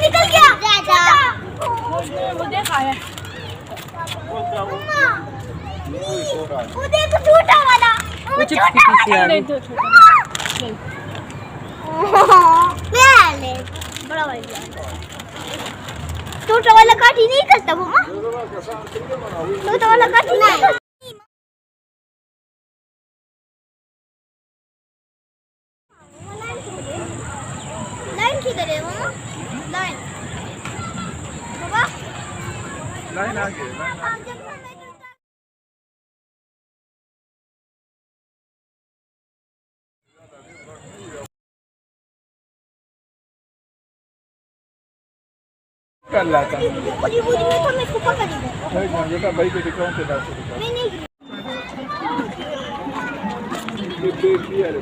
निकल गया झूठा वाला बड़ा वाला छोटा वाला काठी नहीं करता मम्मा छोटा वाला काठी नहीं करता लाइन किधर है मम्मा लाइन बाबा लाइन आगे कर लाता पूरी में तो मैं इसको पकड़ ही नहीं बेटा भाई के दिखाऊं के दास नहीं ये देख लिया रे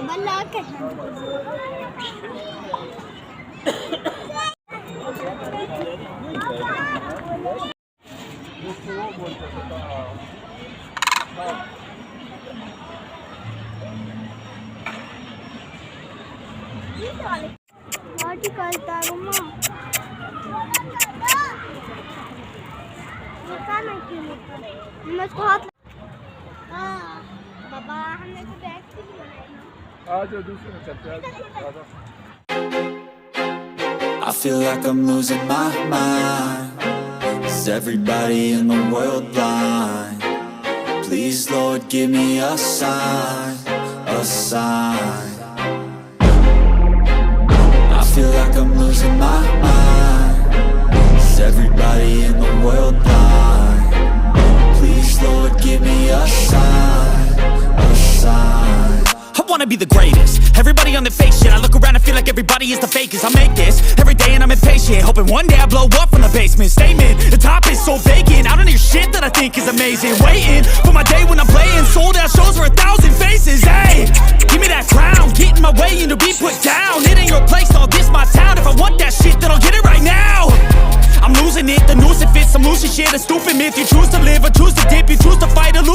बल्ला के करता मम्मा मैं इसको हाथ बाबा हमने तो बैग से भी बनाया आज दूसरे में चलते हैं I feel like I'm losing my mind. Is everybody in the world blind? Please Lord give me a sign, a sign. I feel like I'm losing my mind. Is everybody in the world blind? Please Lord give me a sign, a sign. I wanna be the greatest. Everybody on the fake shit. I look around and feel like everybody is the fakest. I make this every day and I'm impatient, hoping one day I blow up from the basement. Statement, the top is so vacant. I don't hear shit that I think is amazing. Waiting for my day when I'm playing sold out shows for 1,000 faces. Hey, give me that crown, get in my way and to be put down. It ain't your place, no, this my town. If I want that shit, then I'll get it right now. I'm losing it, the noose it fits, I'm losing shit, a stupid myth. You choose to live or choose to dip, you choose to fight or lose.